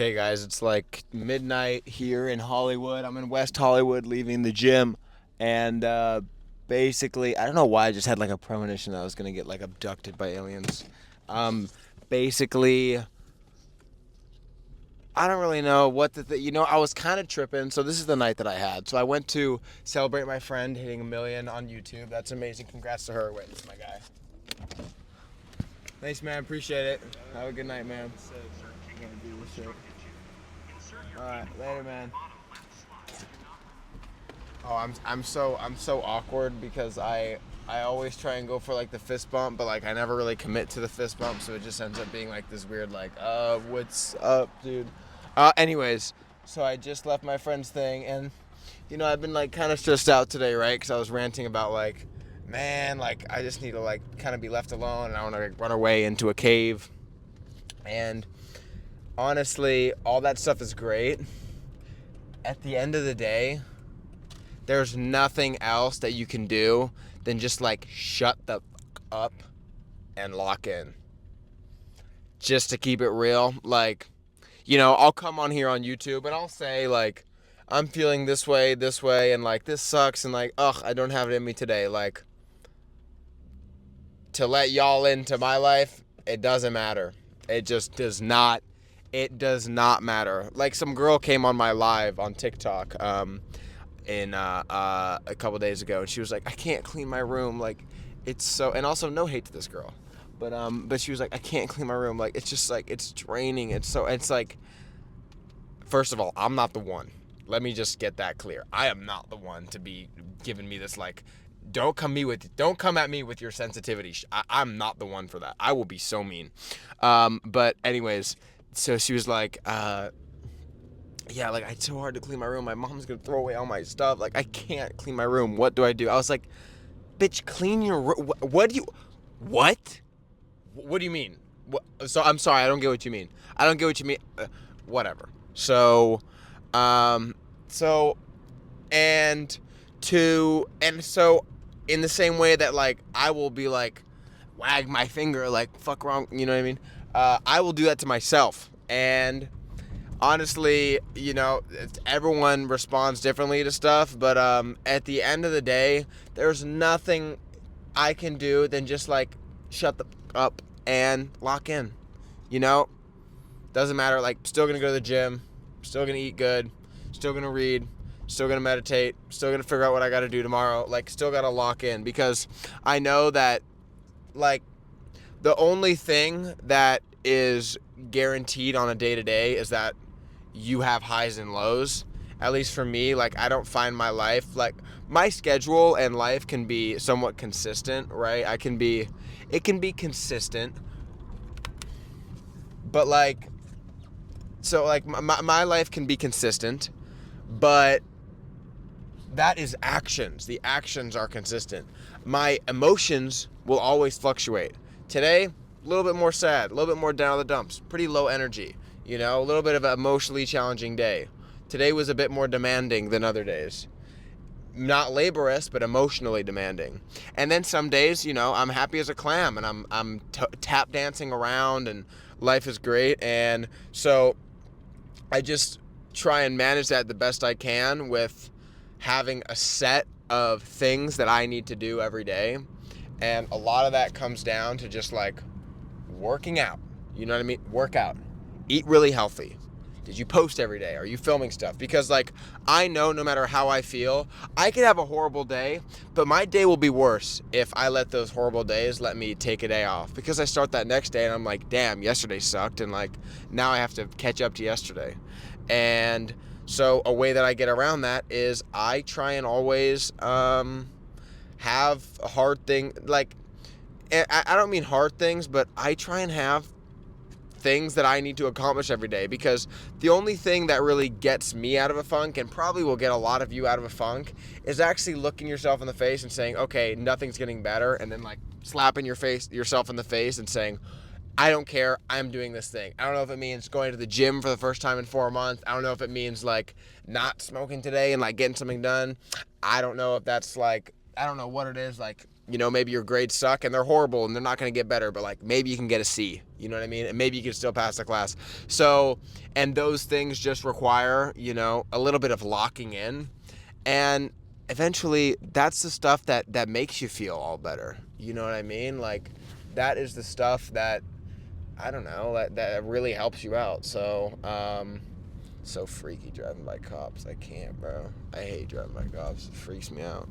Hey guys, it's like midnight here in Hollywood. I'm in West Hollywood leaving the gym, and basically, I don't know why I just had like a premonition that I was gonna get like abducted by aliens. Um, basically, I don't really know what I was kind of tripping. So this is the night that I had. So I went to celebrate my friend hitting 1 million on YouTube. That's amazing. Congrats to her. Wait, this is my guy. Thanks, man. Appreciate it. Have a good night, man. All right, later, man. Oh, I'm so awkward because I always try and go for like the fist bump, but like I never really commit to the fist bump, so it just ends up being like this weird like what's up, dude? Anyways, so I just left my friend's thing, and I've been like kind of stressed out today, right? Because I was ranting about like, man, like I just need to like kind of be left alone, and I want to like, run away into a cave, and honestly, all that stuff is great. At the end of the day, there's nothing else that you can do than just like shut the up and lock in. Just to keep it real, like, I'll come on here on YouTube and I'll say like I'm feeling this way, and like this sucks, and like ugh, I don't have it in me today. Like to let y'all into my life, it doesn't matter. It just does not. It does not matter. Like some girl came on my live on TikTok. In a couple days ago, and she was like, I can't clean my room, like it's so, and also no hate to this girl, but she was like, I can't clean my room, like it's just like it's draining, it's like, first of all, I'm not the one. Let me just get that clear. I am not the one to be giving me this like, don't come at me with your sensitivity. I'm not the one for that. I will be so mean. But anyways, so she was like, yeah, like it's so hard to clean my room. My mom's gonna throw away all my stuff. Like I can't clean my room. What do I do? I was like, bitch, clean your room. What do you? What? What do you mean? What? So I'm sorry. I don't get what you mean. I don't get what you mean. Whatever. So, um, so, and so in the same way that like I will be like, wag my finger like fuck wrong. You know what I mean? I will do that to myself, and honestly, everyone responds differently to stuff, but at the end of the day, there's nothing I can do than just like shut the up and lock in. You know, doesn't matter. Like, still gonna go to the gym, still gonna eat good, still gonna read, still gonna meditate, still gonna figure out what I got to do tomorrow. Like, still gotta lock in because I know that like the only thing that is guaranteed on a day to day is that you have highs and lows. At least for me, like I don't find my life, like my schedule and life can be somewhat consistent, right? It can be consistent, but like, so like my life can be consistent, but that is actions. The actions are consistent. My emotions will always fluctuate. Today, a little bit more sad, a little bit more down in the dumps, pretty low energy, a little bit of an emotionally challenging day. Today was a bit more demanding than other days. Not laborious, but emotionally demanding. And then some days, I'm happy as a clam, and I'm tap dancing around, and life is great. And so I just try and manage that the best I can with having a set of things that I need to do every day. And a lot of that comes down to just like working out. You know what I mean? Work out. Eat really healthy. Did you post every day? Are you filming stuff? Because like I know no matter how I feel, I could have a horrible day, but my day will be worse if I let those horrible days let me take a day off. Because I start that next day and I'm like, damn, yesterday sucked, and like now I have to catch up to yesterday. And so a way that I get around that is I try and always have a hard thing, like I don't mean hard things, but I try and have things that I need to accomplish every day, because the only thing that really gets me out of a funk, and probably will get a lot of you out of a funk, is actually looking yourself in the face and saying, okay, nothing's getting better, and then like slapping yourself in the face and saying, I don't care, I'm doing this thing. I don't know if it means going to the gym for the first time in 4 months. I don't know if it means like not smoking today and like getting something done. I don't know if that's like, I don't know what it is, like You know, maybe your grades suck and they're horrible and they're not going to get better, but like maybe you can get a C, you know what I mean? And maybe you can still pass the class. So, and those things just require, you know, a little bit of locking in. And eventually that's the stuff that makes you feel all better. You know what I mean? Like that is the stuff that, I don't know, that really helps you out. So, so freaky driving by cops. I can't, bro. I hate driving by cops. It freaks me out.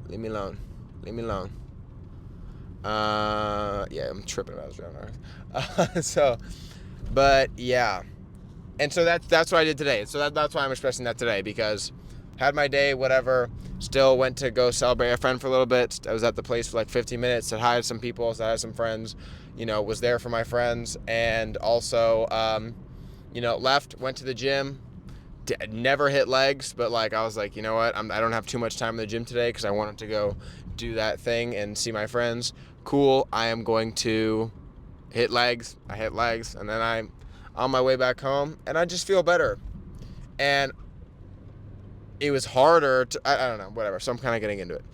Leave me alone. Leave me alone. Yeah, I'm tripping about driving. So, but yeah. And so that's what I did today. So that's why I'm expressing that today, because had my day, whatever, still went to go celebrate a friend for a little bit. I was at the place for like 15 minutes, said hi to some people, said hi to some friends, you know, was there for my friends, and also, you know, left, went to the gym, never hit legs, but like I was like, you know what, I don't have too much time in the gym today because I wanted to go do that thing and see my friends. Cool, I am going to hit legs. I hit legs, and then I'm on my way back home, and I just feel better. And it was harder to, I don't know, whatever, so I'm kind of getting into it.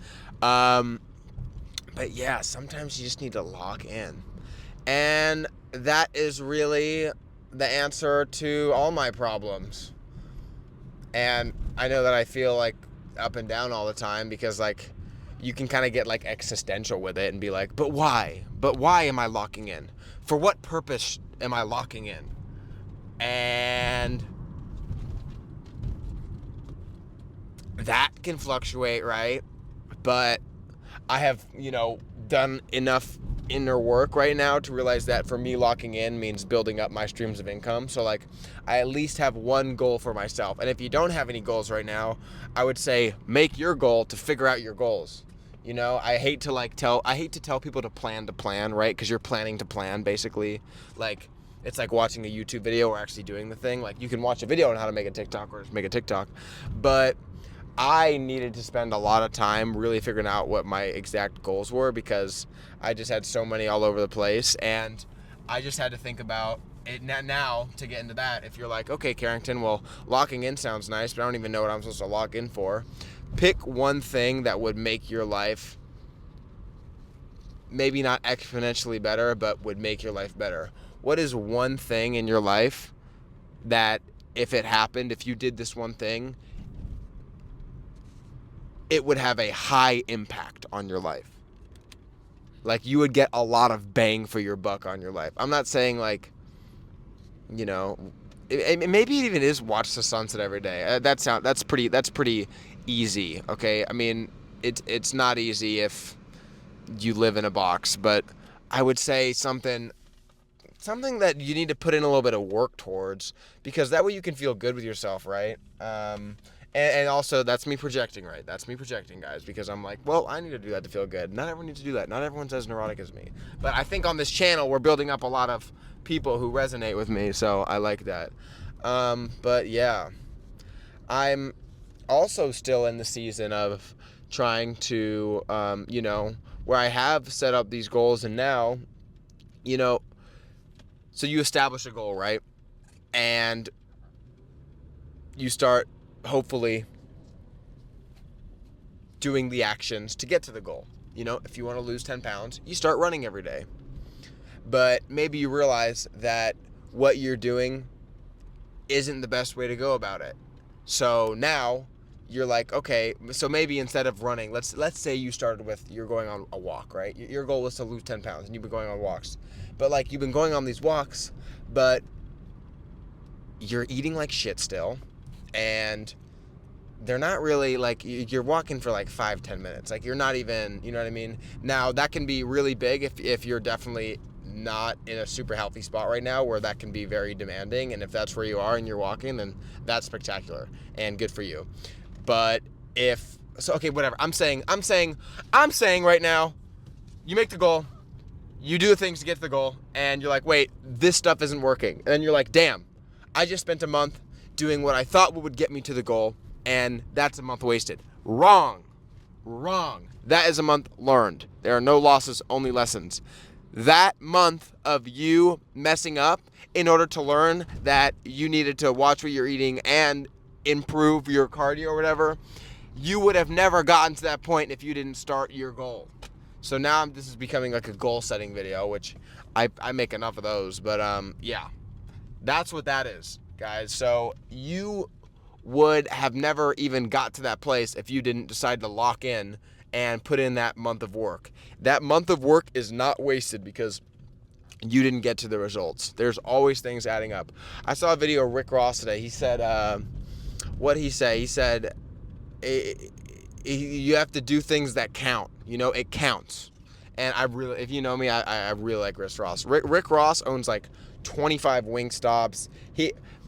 But yeah, sometimes you just need to lock in. And that is really the answer to all my problems. And I know that I feel like up and down all the time because like you can kind of get like existential with it and be like, but why? But why am I locking in? For what purpose am I locking in? And that can fluctuate, right? But I have, you know, done enough inner work right now to realize that for me, locking in means building up my streams of income. So like I at least have one goal for myself. And if you don't have any goals right now, I would say make your goal to figure out your goals. You know, I hate to tell people to plan, right? Because you're planning to plan, basically. Like it's like watching a YouTube video or actually doing the thing. Like you can watch a video on how to make a TikTok or just make a TikTok, but I needed to spend a lot of time really figuring out what my exact goals were because I just had so many all over the place, and I just had to think about it now to get into that. If you're like, okay, Carrington, well, locking in sounds nice, but I don't even know what I'm supposed to lock in for. Pick one thing that would make your life maybe not exponentially better, but would make your life better. What is one thing in your life that if it happened, if you did this one thing, it would have a high impact on your life? Like you would get a lot of bang for your buck on your life. I'm not saying like, you know, maybe it even is watch the sunset every day. That's pretty easy. Okay, I mean it's not easy if you live in a box, but I would say something that you need to put in a little bit of work towards, because that way you can feel good with yourself, right? And also, that's me projecting, right? That's me projecting, guys, because I'm like, well, I need to do that to feel good. Not everyone needs to do that. Not everyone's as neurotic as me. But I think on this channel, we're building up a lot of people who resonate with me, so I like that. But yeah, I'm also still in the season of trying to, you know, where I have set up these goals, and now, you know, so you establish a goal, right? And you start hopefully doing the actions to get to the goal. You know, if you want to lose 10 pounds, you start running every day. But maybe you realize that what you're doing isn't the best way to go about it. So now you're like, okay, so maybe instead of running, let's say you started with, you're going on a walk, right? Your goal was to lose 10 pounds and you've been going on walks. But like you've been going on these walks, but you're eating like shit still, and they're not really like, you're walking for like 5-10 minutes. Like you're not even, you know what I mean? Now that can be really big if you're definitely not in a super healthy spot right now, where that can be very demanding. And if that's where you are and you're walking, then that's spectacular and good for you. But if, so okay, whatever. I'm saying right now, you make the goal, you do the things to get to the goal, and you're like, wait, this stuff isn't working. And then you're like, damn, I just spent a month doing what I thought would get me to the goal, and that's a month wasted. Wrong. That is a month learned. There are no losses, only lessons. That month of you messing up in order to learn that you needed to watch what you're eating and improve your cardio or whatever, you would have never gotten to that point if you didn't start your goal. So now this is becoming like a goal setting video, which I make enough of those. But yeah, that's what that is, guys. So you would have never even got to that place if you didn't decide to lock in and put in that month of work. That month of work is not wasted because you didn't get to the results. There's always things adding up. I saw a video of Rick Ross today. He said, what'd he say? He said, you have to do things that count. You know, it counts. And I really, if you know me, I really like Rick Ross. Rick Ross owns like 25 Wingstops.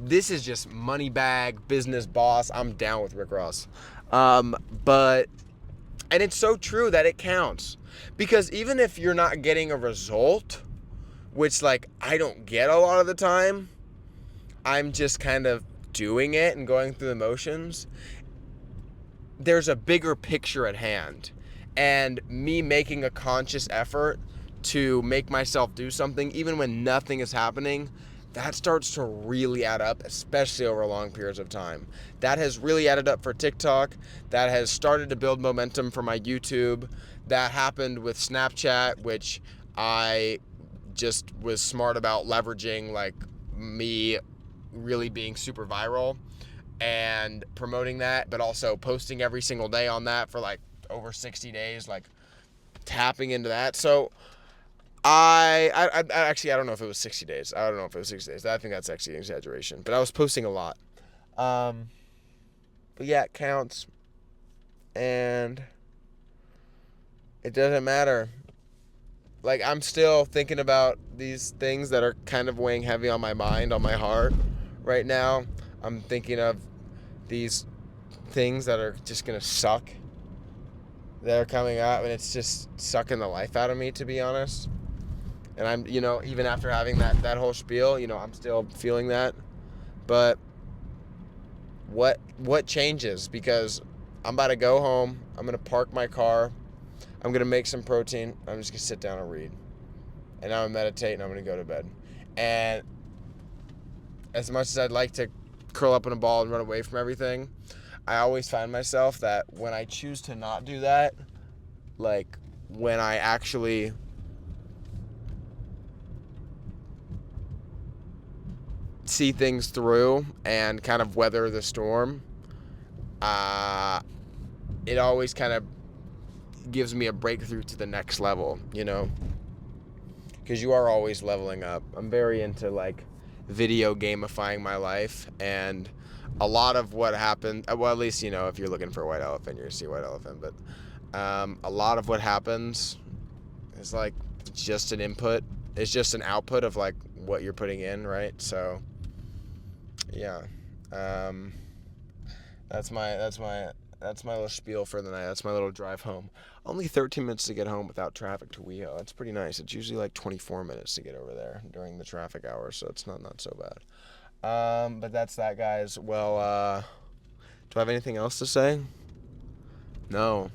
This is just money bag, business boss. I'm down with Rick Ross. And it's so true that it counts. Because even if you're not getting a result, which like I don't get a lot of the time, I'm just kind of doing it and going through the motions. There's a bigger picture at hand. And me making a conscious effort to make myself do something, even when nothing is happening, that starts to really add up, especially over long periods of time. That has really added up for TikTok. That has started to build momentum for my YouTube. That happened with Snapchat, which I just was smart about leveraging, like me really being super viral and promoting that, but also posting every single day on that for like over 60 days, like tapping into that. So I actually, I don't know if it was 60 days. I don't know if it was 60 days. I think that's actually an exaggeration, but I was posting a lot. But yeah, it counts. And it doesn't matter. Like, I'm still thinking about these things that are kind of weighing heavy on my mind, on my heart right now. I'm thinking of these things that are just going to suck, that are coming up, and it's just sucking the life out of me, to be honest. And I'm, even after having that whole spiel, I'm still feeling that. But what changes? Because I'm about to go home. I'm going to park my car. I'm going to make some protein. I'm just going to sit down and read. And I'm going to meditate, and I'm going to go to bed. And as much as I'd like to curl up in a ball and run away from everything, I always find myself that when I choose to not do that, like when I actually see things through and kind of weather the storm, it always kind of gives me a breakthrough to the next level, because you are always leveling up. I'm very into like video gamifying my life, and a lot of what happened, well, at least, if you're looking for a white elephant, you're gonna see a white elephant, but a lot of what happens is like just an input. It's just an output of like what you're putting in, right? So yeah, that's my little spiel for the night. That's my little drive home. Only 13 minutes to get home without traffic to WeHo. That's pretty nice. It's usually like 24 minutes to get over there during the traffic hours, so it's not so bad. But that's that, guys. Well, do I have anything else to say? No.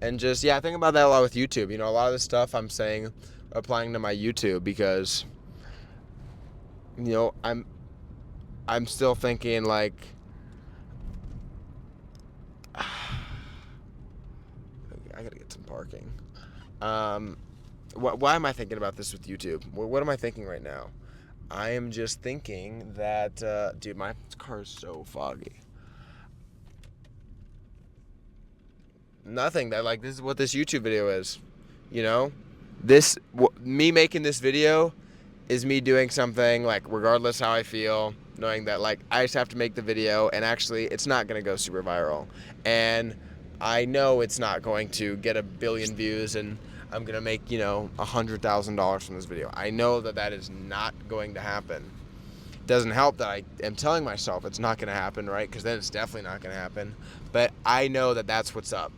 And just, I think about that a lot with YouTube. A lot of the stuff I'm saying, applying to my YouTube, because, I'm still thinking like, I gotta get some parking. Why am I thinking about this with YouTube? What am I thinking right now? I am just thinking that, dude, my car is so foggy. Nothing. That, like, this is what this YouTube video is. Me making this video is me doing something, like, regardless how I feel, knowing that, like, I just have to make the video, and actually it's not going to go super viral. And I know it's not going to get 1 billion views and I'm going to make, $100,000 from this video. I know that is not going to happen. It doesn't help that I am telling myself it's not going to happen, right? Because then it's definitely not going to happen. But I know that that's what's up.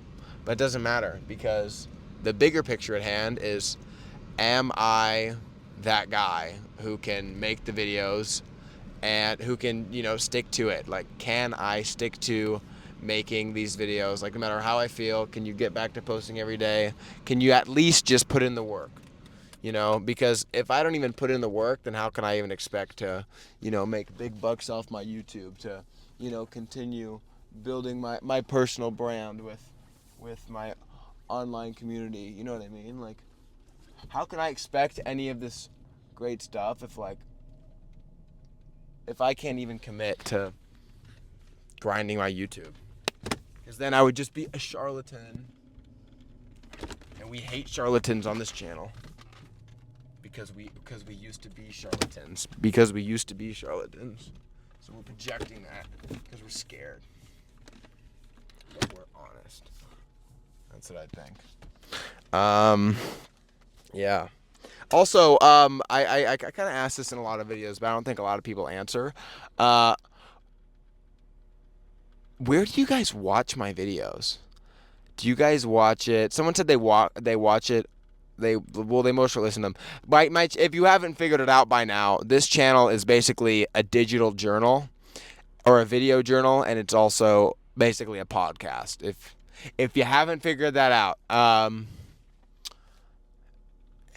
But it doesn't matter, because the bigger picture at hand is, am I that guy who can make the videos and who can, stick to it? Like, can I stick to making these videos? Like, no matter how I feel, can you get back to posting every day? Can you at least just put in the work? Because if I don't even put in the work, then how can I even expect to, make big bucks off my YouTube, to, continue building my personal brand with my online community. You know what I mean? Like, how can I expect any of this great stuff if I can't even commit to grinding my YouTube? Because then I would just be a charlatan. And we hate charlatans on this channel. Because we used to be charlatans. Because we used to be charlatans. So we're projecting that because we're scared. But we're honest. That's what I think. Yeah. Also, I kind of asked this in a lot of videos, but I don't think a lot of people answer. Where do you guys watch my videos? Do you guys watch it? Someone said they watch it. They mostly listen to them. If you haven't figured it out by now, this channel is basically a digital journal or a video journal, and it's also basically a podcast. If you haven't figured that out,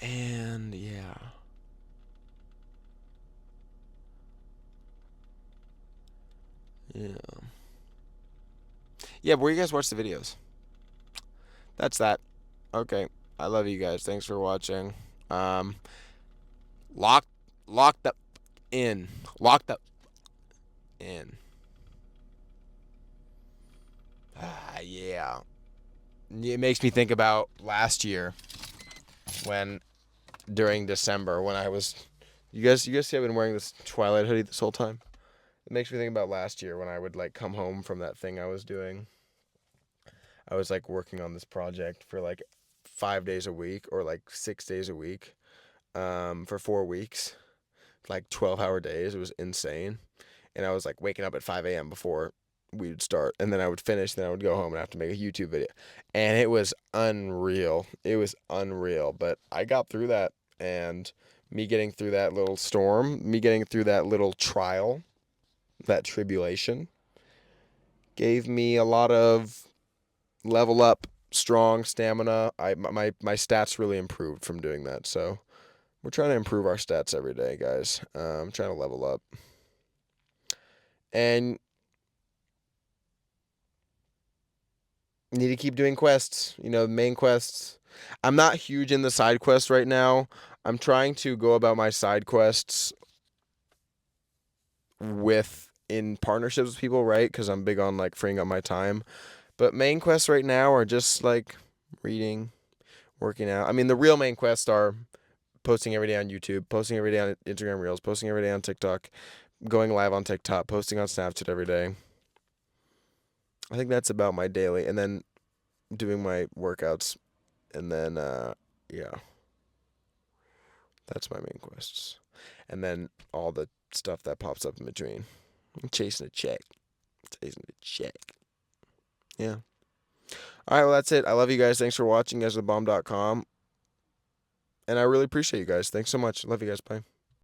and yeah. Yeah, where you guys watch the videos? That's that. Okay. I love you guys. Thanks for watching. Lock the in. Lock the in. Yeah. It makes me think about last year during December when I was you guys see I've been wearing this Twilight hoodie this whole time. It makes me think about last year when I would like come home from that thing I was doing. I was like working on this project for like 5 days a week or like 6 days a week for 4 weeks, like 12-hour days. It was insane. And I was like waking up at 5 a.m. before we would start, and then I would finish, then I would go home and have to make a YouTube video. And it was unreal. It was unreal. But I got through that, and me getting through that little storm, me getting through that little trial, that tribulation, gave me a lot of level up, strong stamina. My stats really improved from doing that. So we're trying to improve our stats every day, guys. I'm trying to level up. And need to keep doing quests, main quests. I'm not huge in the side quests right now. I'm trying to go about my side quests in partnerships with people, right? Because I'm big on like freeing up my time. But main quests right now are just like reading, working out. I mean, the real main quests are posting every day on YouTube, posting every day on Instagram Reels, posting every day on TikTok, going live on TikTok, posting on Snapchat every day. I think that's about my daily, and then doing my workouts, and then yeah, that's my main quests, and then all the stuff that pops up in between. I'm chasing a check. Yeah. All right, well, that's it. I love you guys. Thanks for watching. You guys are thebomb.com. And I really appreciate you guys. Thanks so much. Love you guys. Bye.